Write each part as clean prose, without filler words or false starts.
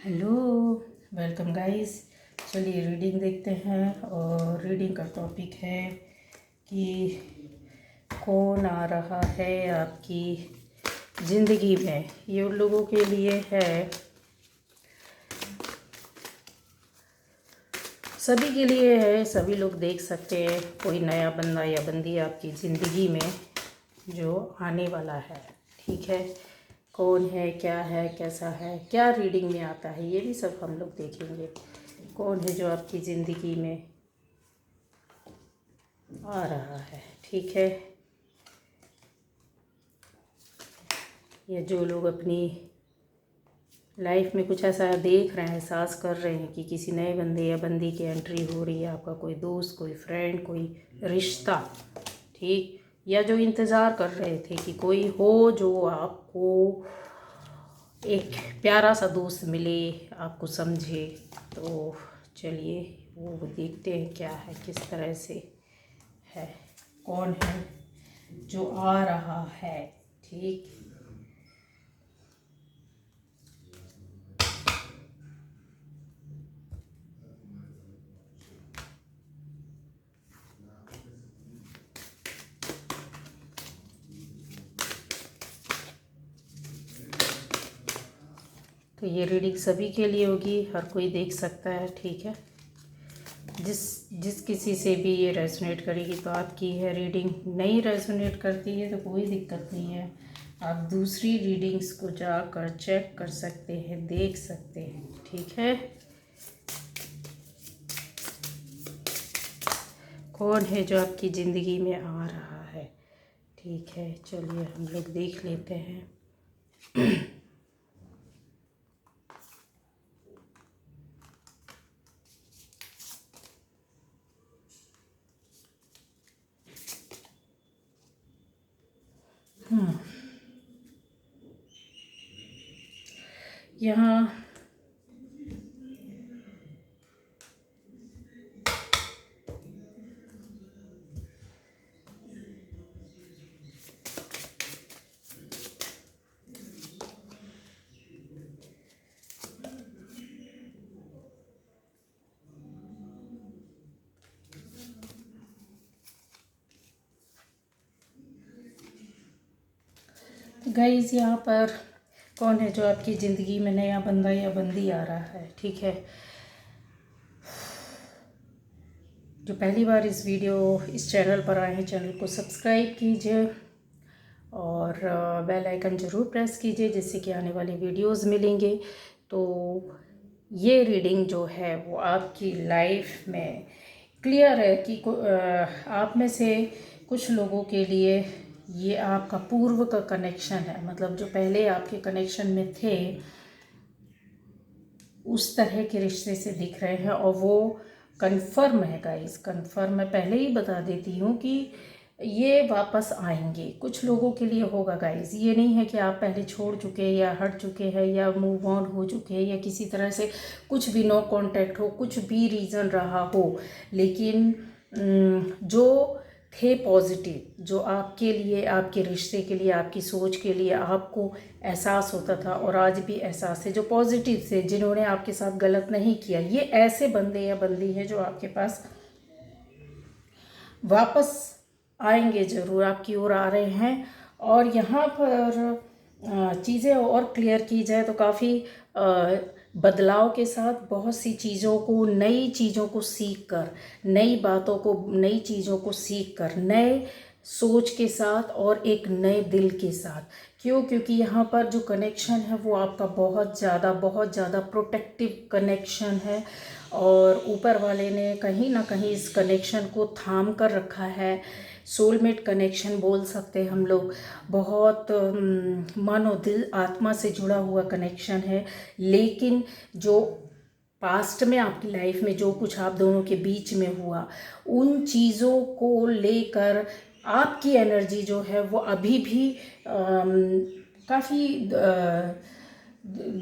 Hello, welcome guys. चलिए reading देखते हैं। और रीडिंग का टॉपिक है कि कौन आ रहा है आपकी ज़िंदगी में। ये उन लोगों के लिए है, सभी के लिए है। सभी लोग देख सकते हैं कोई नया बंदा या बंदी आपकी ज़िंदगी में जो आने वाला है। ठीक है, कौन है, कैसा है, क्या रीडिंग में आता है, ये भी सब हम लोग देखेंगे। कौन है जो आपकी ज़िंदगी में आ रहा है। ठीक है, या जो लोग अपनी लाइफ में कुछ ऐसा देख रहे हैं, एहसास कर रहे हैं कि किसी नए बंदे या बंदी की एंट्री हो रही है, आपका कोई दोस्त, कोई फ्रेंड, कोई रिश्ता। ठीक, या जो इंतज़ार कर रहे थे कि कोई हो जो आपको एक प्यारा सा दोस्त मिले, आपको समझे। तो चलिए वो देखते हैं क्या है, किस तरह से है, कौन है जो आ रहा है। ठीक, तो ये रीडिंग सभी के लिए होगी, हर कोई देख सकता है। ठीक है, जिस जिस किसी से भी ये रेजोनेट करेगी तो आपकी है रीडिंग। नहीं रेजोनेट करती है तो कोई दिक्कत नहीं है, आप दूसरी रीडिंग्स को जाकर चेक कर सकते हैं, देख सकते हैं। ठीक है, कौन है जो आपकी ज़िंदगी में आ रहा है। ठीक है, चलिए हम लोग देख लेते हैं। यहाँ गाइस, यहाँ पर कौन है जो आपकी ज़िंदगी में नया बंदा या बंदी आ रहा है। ठीक है, जो पहली बार इस चैनल पर आए हैं, चैनल को सब्सक्राइब कीजिए और बेल आइकन ज़रूर प्रेस कीजिए, जिससे कि आने वाली वीडियोस मिलेंगे। तो ये रीडिंग जो है वो आपकी लाइफ में क्लियर है कि आप में से कुछ लोगों के लिए ये आपका पूर्व का कनेक्शन है। मतलब जो पहले आपके कनेक्शन में थे उस तरह के रिश्ते से दिख रहे हैं, और वो कंफर्म है गाइस, कंफर्म। मैं पहले ही बता देती हूँ कि ये वापस आएंगे। कुछ लोगों के लिए होगा गाइस, ये नहीं है कि आप पहले छोड़ चुके या हट चुके हैं या मूव ऑन हो चुके हैं या किसी तरह से कुछ भी नो कांटेक्ट हो, कुछ भी रीज़न रहा हो, लेकिन जो थे पॉजिटिव, जो आपके लिए, आपके रिश्ते के लिए, आपकी सोच के लिए आपको एहसास होता था और आज भी एहसास है, जो पॉजिटिव थे, जिन्होंने आपके साथ गलत नहीं किया, ये ऐसे बंदे या बंदी है जो आपके पास वापस आएंगे, ज़रूर आपकी ओर आ रहे हैं। और यहाँ पर चीज़ें और क्लियर की जाए तो काफ़ी बदलाव के साथ, बहुत सी चीज़ों को, नई चीज़ों को सीख कर, नई बातों को, नई चीज़ों को सीख कर, नए सोच के साथ और एक नए दिल के साथ। क्यों? क्योंकि यहाँ पर जो कनेक्शन है वो आपका बहुत ज़्यादा प्रोटेक्टिव कनेक्शन है, और ऊपर वाले ने कहीं ना कहीं इस कनेक्शन को थाम कर रखा है। सोलमेट कनेक्शन बोल सकते हैं हम लोग। बहुत मन और दिल, आत्मा से जुड़ा हुआ कनेक्शन है। लेकिन जो पास्ट में आपकी लाइफ में जो कुछ आप दोनों के बीच में हुआ, उन चीज़ों को लेकर आपकी एनर्जी जो है वो अभी भी काफ़ी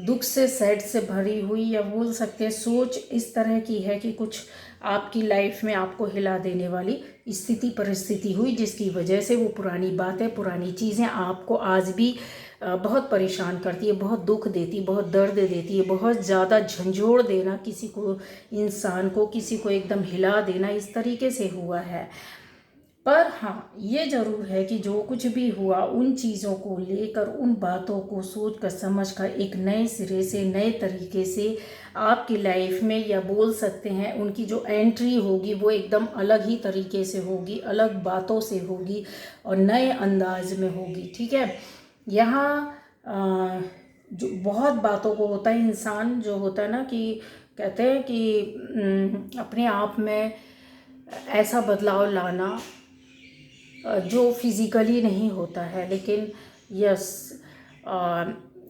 दुख से, सैड से भरी हुई, या बोल सकते हैं सोच इस तरह की है कि कुछ आपकी लाइफ में आपको हिला देने वाली स्थिति परिस्थिति हुई, जिसकी वजह से वो पुरानी बातें, पुरानी चीज़ें आपको आज भी बहुत परेशान करती है, बहुत दुख देती है, बहुत दर्द देती है, बहुत ज़्यादा झंझोड़ देना किसी को, इंसान को, किसी को एकदम हिला देना, इस तरीके से हुआ है। पर हाँ, ये ज़रूर है कि जो कुछ भी हुआ उन चीज़ों को लेकर, उन बातों को सोच कर समझ कर एक नए सिरे से, नए तरीके से आपकी लाइफ में, या बोल सकते हैं उनकी जो एंट्री होगी वो एकदम अलग ही तरीके से होगी, अलग बातों से होगी और नए अंदाज में होगी। ठीक है, यहाँ जो बहुत बातों को होता है, इंसान जो होता है ना, कि कहते हैं कि अपने आप में ऐसा बदलाव लाना जो फिज़िकली नहीं होता है, लेकिन यस,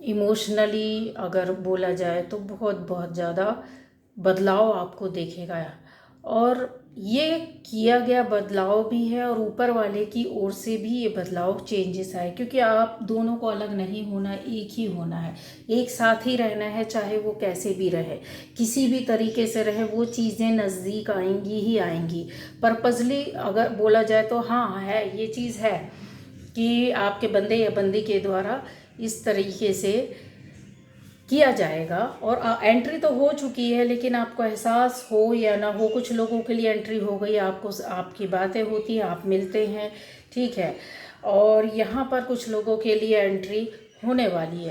इमोशनली अगर बोला जाए तो बहुत बहुत ज़्यादा बदलाव आपको देखेगा। और ये किया गया बदलाव भी है, और ऊपर वाले की ओर से भी ये बदलाव, चेंजेस आए, क्योंकि आप दोनों को अलग नहीं होना, एक ही होना है, एक साथ ही रहना है, चाहे वो कैसे भी रहे, किसी भी तरीके से रहे, वो चीज़ें नज़दीक आएंगी ही आएंगी। पर्पसली अगर बोला जाए तो हाँ है, ये चीज़ है कि आपके बंदे या बंदी के द्वारा इस तरीके से किया जाएगा। और एंट्री तो हो चुकी है, लेकिन आपको एहसास हो या ना हो, कुछ लोगों के लिए एंट्री हो गई, आपको, आपकी बातें होती हैं, आप मिलते हैं, ठीक है। और यहाँ पर कुछ लोगों के लिए एंट्री होने वाली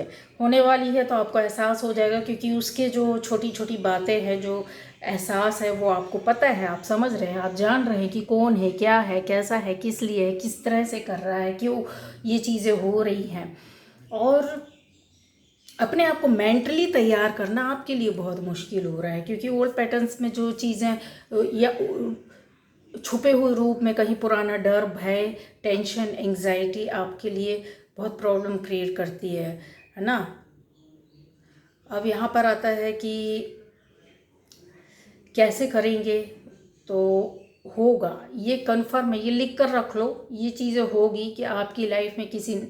है, तो आपको एहसास हो जाएगा, क्योंकि उसके जो छोटी छोटी बातें हैं, जो एहसास है, वो आपको पता है, आप समझ रहे हैं, आप जान रहे हैं कि कौन है, क्या है, कैसा है, किस लिए है, किस तरह से कर रहा है, क्यों ये चीज़ें हो रही हैं। और अपने आप को मेंटली तैयार करना आपके लिए बहुत मुश्किल हो रहा है, क्योंकि ओल्ड पैटर्न्स में जो चीज़ें, या छुपे हुए रूप में कहीं पुराना डर, भय, टेंशन, एंग्जाइटी आपके लिए बहुत प्रॉब्लम क्रिएट करती है ना। अब यहाँ पर आता है कि कैसे करेंगे, तो होगा, ये कंफर्म है, ये लिख कर रख लो, ये चीज़ें होगी कि आपकी लाइफ में किसी,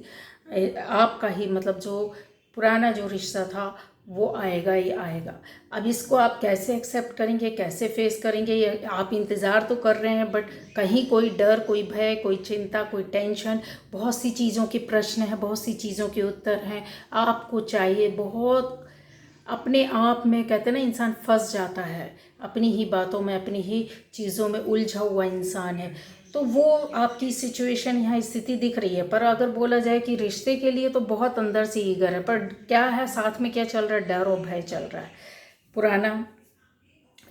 आपका ही मतलब जो पुराना जो रिश्ता था वो आएगा ही आएगा। अब इसको आप कैसे एक्सेप्ट करेंगे, कैसे फेस करेंगे, ये आप इंतज़ार तो कर रहे हैं, बट कहीं कोई डर, कोई भय, कोई चिंता, कोई टेंशन, बहुत सी चीज़ों के प्रश्न हैं, बहुत सी चीज़ों के उत्तर हैं आपको चाहिए। बहुत अपने आप में, कहते हैं ना, इंसान फंस जाता है अपनी ही बातों में, अपनी ही चीज़ों में उलझा हुआ इंसान है। तो वो आपकी सिचुएशन, यहाँ स्थिति दिख रही है। पर अगर बोला जाए कि रिश्ते के लिए तो बहुत अंदर से ईगर है, पर क्या है साथ में, क्या चल रहा है, डर और भय चल रहा है, पुराना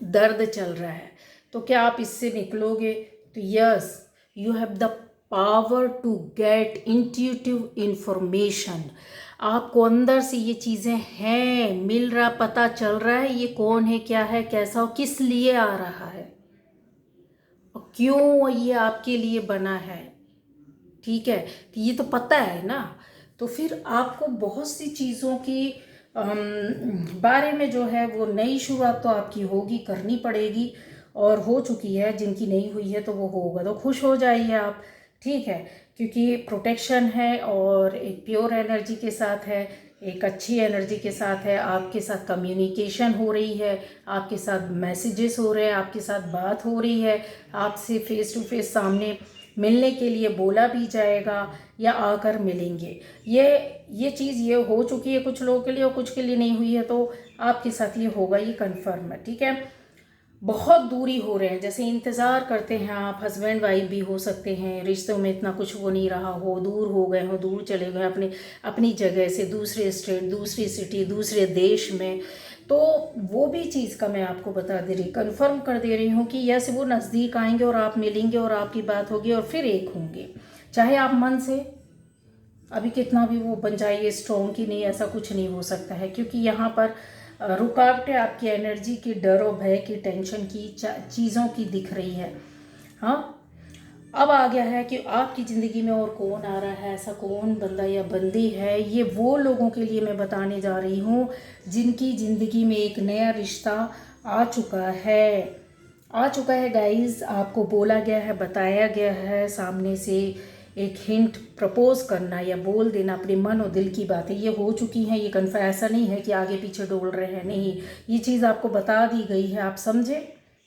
दर्द चल रहा है। तो क्या आप इससे निकलोगे? तो yes, you have the power to get intuitive information. आपको अंदर से ये चीज़ें हैं, मिल रहा, पता चल रहा है ये कौन है, क्या है, कैसा और किस लिए आ रहा है, और क्यों ये आपके लिए बना है। ठीक है, तो ये तो पता है ना। तो फिर आपको बहुत सी चीज़ों की बारे में जो है वो नई शुरुआत तो आपकी होगी, करनी पड़ेगी, और हो चुकी है। जिनकी नहीं हुई है तो वो होगा, तो खुश हो जाइए आप, ठीक है, क्योंकि प्रोटेक्शन है, और एक प्योर एनर्जी के साथ है, एक अच्छी एनर्जी के साथ है, आपके साथ कम्युनिकेशन हो रही है, आपके साथ मैसेजेस हो रहे हैं, आपके साथ बात हो रही है, आपसे फेस टू फेस सामने मिलने के लिए बोला भी जाएगा, या आकर मिलेंगे। ये चीज़ ये हो चुकी है कुछ लोगों के लिए, और कुछ के लिए नहीं हुई है, तो आपके साथ ये होगा, ये कंफर्म है, ठीक है। बहुत दूरी हो रहे हैं, जैसे इंतज़ार करते हैं आप, हस्बैंड वाइफ भी हो सकते हैं, रिश्तों में इतना कुछ वो नहीं रहा हो, दूर हो गए हो, दूर चले गए अपनी जगह से, दूसरे स्टेट, दूसरी सिटी, दूसरे देश में। तो वो भी चीज़ का मैं आपको बता दे रही, कंफर्म कर दे रही हूँ कि यस, वो नज़दीक आएंगे, और आप मिलेंगे, और आपकी बात होगी, और फिर एक होंगे। चाहे आप मन से अभी कितना भी वो बन जाइए स्ट्रॉन्ग, की नहीं, ऐसा कुछ नहीं हो सकता है, क्योंकि यहाँ पर रुकावटें आपकी एनर्जी की, डर और भय की, टेंशन की, चीज़ों की दिख रही है। हाँ, अब आ गया है कि आपकी ज़िंदगी में और कौन आ रहा है, ऐसा कौन बंदा या बंदी है। ये वो लोगों के लिए मैं बताने जा रही हूँ जिनकी ज़िंदगी में एक नया रिश्ता आ चुका है गाइस। आपको बोला गया है, बताया गया है, सामने से एक हिंट प्रपोज करना या बोल देना अपने मन और दिल की बातें, ये हो चुकी हैं। ये कन्फर्म, ऐसा नहीं है कि आगे पीछे डोल रहे हैं, नहीं, ये चीज़ आपको बता दी गई है। आप समझे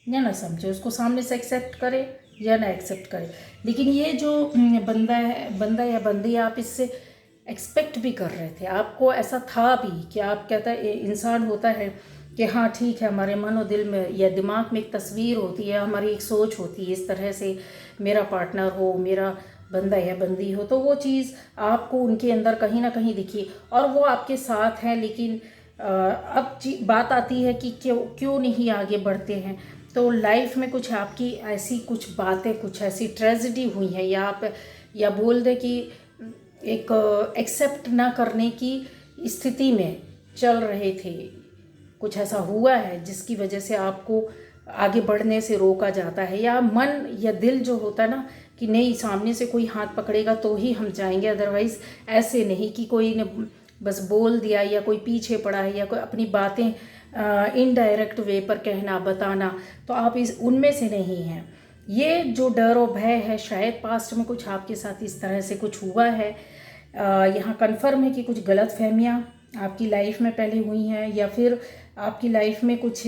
या ना समझे, उसको सामने से एक्सेप्ट करें या ना एक्सेप्ट करें, लेकिन ये जो बंदा या बंदी, आप इससे एक्सपेक्ट भी कर रहे थे, आपको ऐसा था भी कि आप कहता है इंसान होता है कि हाँ ठीक है, हमारे मन और दिल में या दिमाग में एक तस्वीर होती है, हमारी एक सोच होती है इस तरह से मेरा पार्टनर हो, मेरा बंदा या बंदी हो, तो वो चीज़ आपको उनके अंदर कहीं ना कहीं दिखी और वो आपके साथ हैं। लेकिन अब बात आती है कि क्यों क्यों नहीं आगे बढ़ते हैं। तो लाइफ में कुछ आपकी ऐसी कुछ बातें, कुछ ऐसी ट्रेजेडी हुई है, या आप या बोल दे कि एक एक्सेप्ट ना करने की स्थिति में चल रहे थे, कुछ ऐसा हुआ है जिसकी वजह से आपको आगे बढ़ने से रोका जाता है, या मन या दिल जो होता है ना कि नहीं, सामने से कोई हाथ पकड़ेगा तो ही हम जाएंगे, अदरवाइज़ ऐसे नहीं कि कोई ने बस बोल दिया या कोई पीछे पड़ा है या कोई अपनी बातें इनडायरेक्ट वे पर कहना बताना, तो आप इस उनमें से नहीं हैं। ये जो डर और भय है, शायद पास्ट में कुछ आपके साथ इस तरह से कुछ हुआ है। यहाँ कन्फर्म है कि कुछ गलत फहमियाँ आपकी लाइफ में पहले हुई हैं, या फिर आपकी लाइफ में कुछ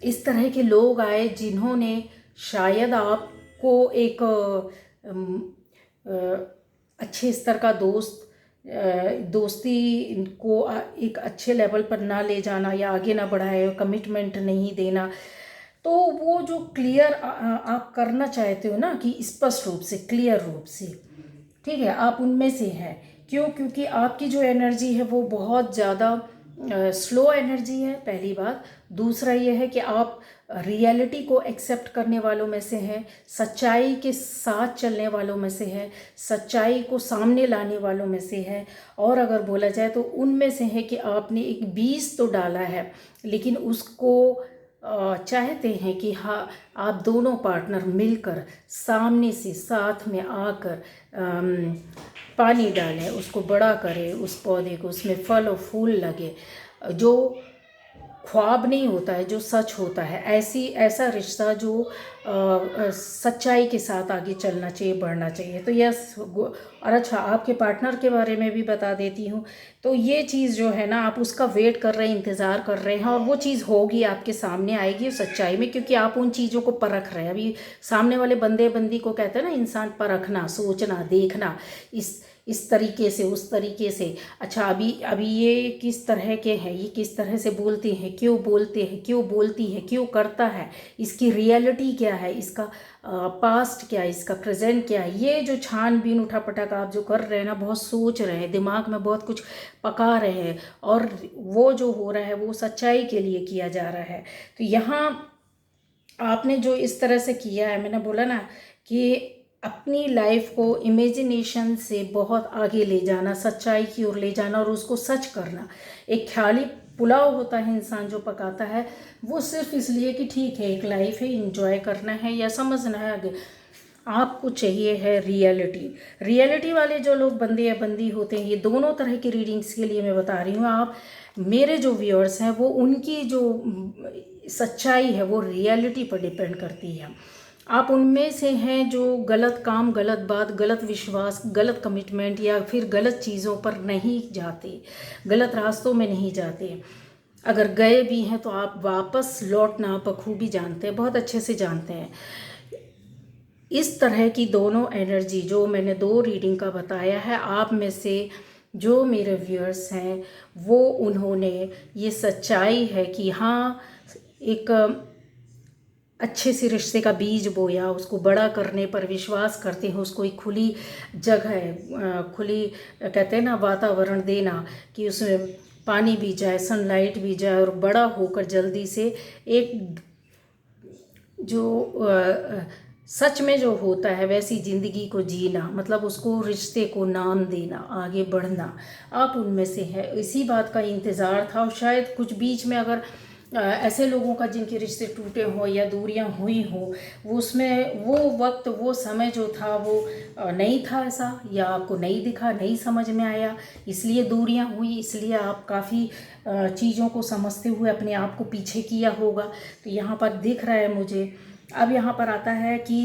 इस तरह के लोग आए जिन्होंने शायद आपको एक अच्छे स्तर का दोस्ती को एक अच्छे लेवल पर ना ले जाना या आगे ना बढ़ाए, कमिटमेंट नहीं देना। तो वो जो क्लियर आप करना चाहते हो ना कि स्पष्ट रूप से, क्लियर रूप से, ठीक है, आप उनमें से हैं। क्यों? क्योंकि आपकी जो एनर्जी है वो बहुत ज़्यादा स्लो एनर्जी है, पहली बात। दूसरा ये है कि आप रियलिटी को एक्सेप्ट करने वालों में से हैं, सच्चाई के साथ चलने वालों में से है, सच्चाई को सामने लाने वालों में से है। और अगर बोला जाए तो उनमें से है कि आपने एक बीज तो डाला है, लेकिन उसको चाहते हैं कि हाँ, आप दोनों पार्टनर मिलकर सामने से साथ में आकर पानी डालें, उसको बड़ा करें, उस पौधे को, उसमें फल और फूल लगे। जो ख्वाब नहीं होता है, जो सच होता है, ऐसा रिश्ता जो सच्चाई के साथ आगे चलना चाहिए, बढ़ना चाहिए। तो यस। और अच्छा, आपके पार्टनर के बारे में भी बता देती हूँ। तो ये चीज़ जो है ना, आप उसका वेट कर रहे हैं, इंतज़ार कर रहे हैं, और वो चीज़ होगी, आपके सामने आएगी सच्चाई में, क्योंकि आप उन चीज़ों को परख रहे हैं। अभी सामने वाले बंदे बंदी को कहते हैं ना इंसान, परखना, सोचना, देखना, इस तरीके से, उस तरीके से। अच्छा, अभी ये किस तरह के हैं, ये किस तरह से बोलते हैं, क्यों बोलते हैं, क्यों बोलती है, क्यों करता है, इसकी रियलिटी क्या है, इसका पास्ट क्या है, इसका प्रेजेंट क्या है। ये जो छानबीन उठापटक आप जो कर रहे हैं ना, बहुत सोच रहे हैं, दिमाग में बहुत कुछ पका रहे हैं, और वो जो हो रहा है वो सच्चाई के लिए किया जा रहा है। तो यहाँ आपने जो इस तरह से किया है, मैंने बोला ना कि अपनी लाइफ को इमेजिनेशन से बहुत आगे ले जाना, सच्चाई की ओर ले जाना और उसको सच करना। एक ख्याली पुलाव होता है इंसान जो पकाता है, वो सिर्फ इसलिए कि ठीक है, एक लाइफ है, इंजॉय करना है या समझना है आगे। आपको चाहिए है रियलिटी। रियलिटी वाले जो लोग बंदे या बंदी होते हैं, ये दोनों तरह की रीडिंग्स के लिए मैं बता रही हूँ। आप मेरे जो व्यूअर्स हैं, वो उनकी जो सच्चाई है वो रियलिटी पर डिपेंड करती है। आप उनमें से हैं जो गलत काम, गलत बात, गलत विश्वास, गलत कमिटमेंट या फिर गलत चीज़ों पर नहीं जाते, गलत रास्तों में नहीं जाते। अगर गए भी हैं तो आप वापस लौटना बखूबी जानते हैं, बहुत अच्छे से जानते हैं। इस तरह की दोनों एनर्जी जो मैंने 2 रीडिंग का बताया है, आप में से जो मेरे व्यूअर्स हैं वो उन्होंने ये सच्चाई है कि हाँ, एक अच्छे से रिश्ते का बीज बोया, उसको बड़ा करने पर विश्वास करते हैं, उसको एक खुली जगह, खुली कहते हैं ना वातावरण देना कि उसमें पानी भी जाए, सनलाइट भी जाए, और बड़ा होकर जल्दी से एक जो सच में जो होता है वैसी ज़िंदगी को जीना, मतलब उसको, रिश्ते को नाम देना, आगे बढ़ना। आप उनमें से है। इसी बात का इंतज़ार था, और शायद कुछ बीच में अगर ऐसे लोगों का जिनके रिश्ते टूटे हों या दूरियां हुई हों, वो उसमें वो वक्त, वो समय जो था वो नहीं था ऐसा, या आपको नहीं दिखा, नहीं समझ में आया, इसलिए दूरियां हुई, इसलिए आप काफ़ी चीज़ों को समझते हुए अपने आप को पीछे किया होगा। तो यहाँ पर दिख रहा है मुझे। अब यहाँ पर आता है कि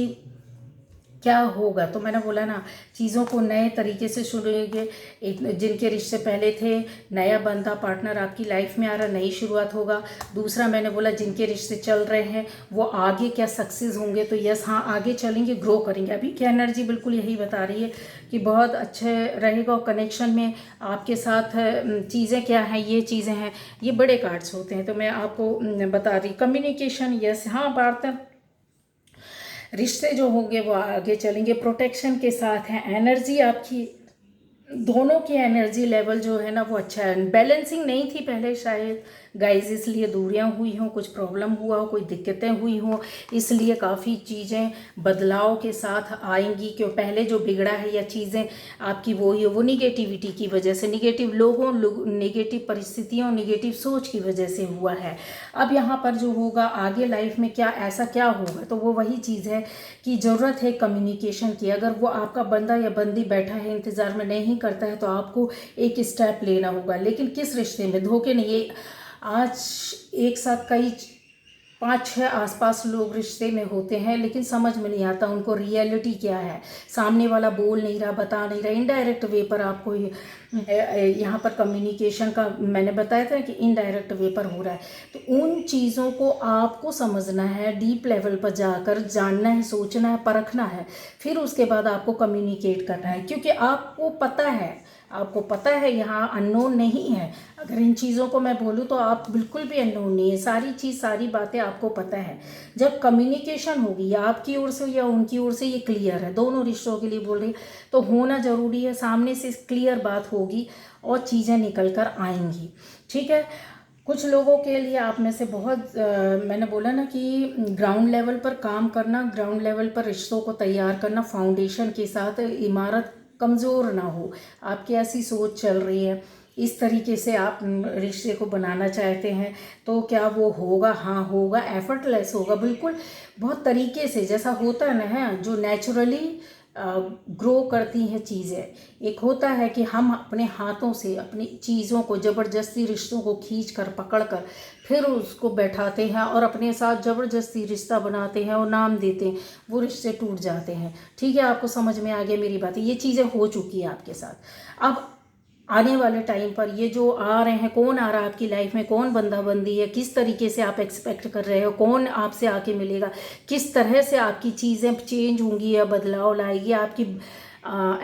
क्या होगा। तो मैंने बोला ना, चीज़ों को नए तरीके से सुनेंगे। एक जिनके रिश्ते पहले थे, नया बंदा पार्टनर आपकी लाइफ में आ रहा, नई शुरुआत होगा। दूसरा मैंने बोला जिनके रिश्ते चल रहे हैं वो आगे क्या सक्सेस होंगे, तो यस हाँ आगे चलेंगे, ग्रो करेंगे। अभी की एनर्जी बिल्कुल यही बता रही है कि बहुत अच्छे रहेगा। और कनेक्शन में आपके साथ चीज़ें क्या हैं, ये चीज़ें हैं, ये बड़े कार्ड्स होते हैं। तो मैं आपको बता रही, कम्युनिकेशन यस हाँ, वार्ता, रिश्ते जो होंगे वो आगे चलेंगे, प्रोटेक्शन के साथ हैं। एनर्जी आपकी, दोनों की एनर्जी लेवल जो है ना वो अच्छा है। बैलेंसिंग नहीं थी पहले शायद गाइस, इसलिए दूरियां हुई हों, कुछ प्रॉब्लम हुआ हो, कोई दिक्कतें हुई हों, इसलिए काफ़ी चीज़ें बदलाव के साथ आएंगी। क्यों पहले जो बिगड़ा है या चीज़ें आपकी वो ही, वो निगेटिविटी की वजह से, निगेटिव लोगों, निगेटिव परिस्थितियों, निगेटिव सोच की वजह से हुआ है। अब यहाँ पर जो होगा आगे लाइफ में क्या ऐसा क्या होगा, तो वो वही चीज़ है कि ज़रूरत है कम्युनिकेशन की। अगर वो आपका बंदा या बंदी बैठा है इंतज़ार में, नहीं करता है, तो आपको एक स्टेप लेना होगा। लेकिन किस रिश्ते में, धोखे नहीं। ये आज एक साथ कई 5-6 आसपास लोग रिश्ते में होते हैं, लेकिन समझ में नहीं आता उनको रियलिटी क्या है। सामने वाला बोल नहीं रहा, बता नहीं रहा, इनडायरेक्ट वे पर आपको यहाँ पर कम्युनिकेशन का मैंने बताया था कि इनडायरेक्ट वे पर हो रहा है। तो उन चीज़ों को आपको समझना है, डीप लेवल पर जाकर जानना है, सोचना है, परखना है, फिर उसके बाद आपको कम्युनिकेट करना है। क्योंकि आपको पता है यहाँ अननोन नहीं है। अगर इन चीज़ों को मैं बोलूँ तो आप बिल्कुल भी अननोन नहीं है, सारी बातें आपको पता है। जब कम्युनिकेशन होगी या आपकी ओर से या उनकी ओर से, ये क्लियर है, दोनों रिश्तों के लिए बोल रही है, तो होना ज़रूरी है। सामने से क्लियर बात होगी और चीज़ें निकल कर आएंगी, ठीक है। कुछ लोगों के लिए आप में से बहुत मैंने बोला ना कि ग्राउंड लेवल पर काम करना, ग्राउंड लेवल पर रिश्तों को तैयार करना, फाउंडेशन के साथ, इमारत कमज़ोर ना हो, आपकी ऐसी सोच चल रही है, इस तरीके से आप रिश्ते को बनाना चाहते हैं, तो क्या वो होगा? हाँ होगा, एफर्टलेस होगा, बिल्कुल बहुत तरीके से, जैसा होता है ना, है जो नेचुरली ग्रो करती हैं चीज़ें। एक होता है कि हम अपने हाथों से अपनी चीज़ों को ज़बरदस्ती, रिश्तों को खींच कर पकड़ कर फिर उसको बैठाते हैं और अपने साथ ज़बरदस्ती रिश्ता बनाते हैं और नाम देते हैं, वो रिश्ते टूट जाते हैं। ठीक है, आपको समझ में आ गया मेरी बात? ये चीज़ें हो चुकी है आपके साथ। अब आने वाले टाइम पर ये जो आ रहे हैं, कौन आ रहा है आपकी लाइफ में, कौन बंदा बंदी है, किस तरीके से आप एक्सपेक्ट कर रहे हो, कौन आपसे आके मिलेगा, किस तरह से आपकी चीज़ें चेंज होंगी या बदलाव लाएगी, आपकी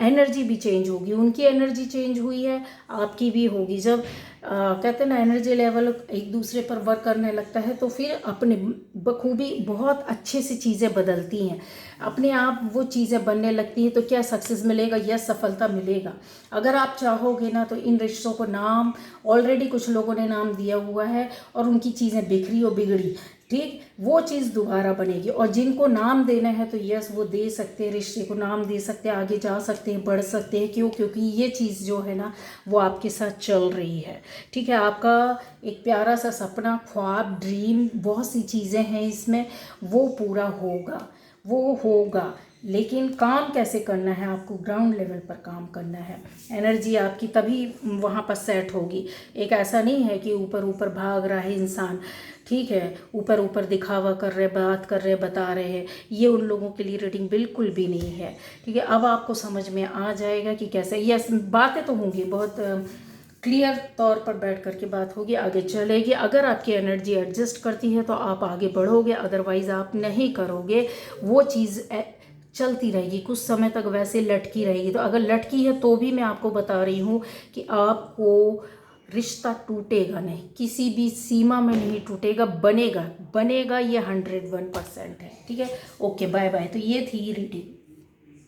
एनर्जी भी चेंज होगी। उनकी एनर्जी चेंज हुई है, आपकी भी होगी। जब कहते हैं ना एनर्जी लेवल एक दूसरे पर वर्क करने लगता है, तो फिर अपने बखूबी बहुत अच्छे से चीज़ें बदलती हैं, अपने आप वो चीज़ें बनने लगती हैं। तो क्या सक्सेस मिलेगा या सफलता मिलेगा? अगर आप चाहोगे ना, तो इन रिश्तों को नाम ऑलरेडी कुछ लोगों ने नाम दिया हुआ है और उनकी चीज़ें बिखरी और बिगड़ी, ठीक, वो चीज़ दोबारा बनेगी। और जिनको नाम देना है तो यस वो दे सकते हैं, रिश्ते को नाम दे सकते हैं, आगे जा सकते हैं, बढ़ सकते हैं। क्यों? क्योंकि ये चीज़ जो है ना वो आपके साथ चल रही है, ठीक है। आपका एक प्यारा सा सपना, ख्वाब, ड्रीम, बहुत सी चीज़ें हैं इसमें, वो पूरा होगा, वो होगा। लेकिन काम कैसे करना है? आपको ग्राउंड लेवल पर काम करना है। एनर्जी आपकी तभी वहाँ पर सेट होगी। एक ऐसा नहीं है कि ऊपर ऊपर भाग रहा है इंसान, ठीक है, ऊपर ऊपर दिखावा कर रहे, बात कर रहे, बता रहे हैं, ये उन लोगों के लिए रीडिंग बिल्कुल भी नहीं है, ठीक है। अब आपको समझ में आ जाएगा कि कैसे, यस बातें तो होंगी, बहुत क्लियर तौर पर बैठ कर के बात होगी, आगे चलेगी। अगर आपकी एनर्जी एडजस्ट करती है तो आप आगे बढ़ोगे, अदरवाइज़ आप नहीं करोगे। वो चीज़ चलती रहेगी कुछ समय तक, वैसे लटकी रहेगी। तो अगर लटकी है तो भी मैं आपको बता रही हूँ कि आपको रिश्ता टूटेगा नहीं, किसी भी सीमा में नहीं टूटेगा, बनेगा, ये 101% है, ठीक है। Okay, bye bye. तो ये थी रीडिंग।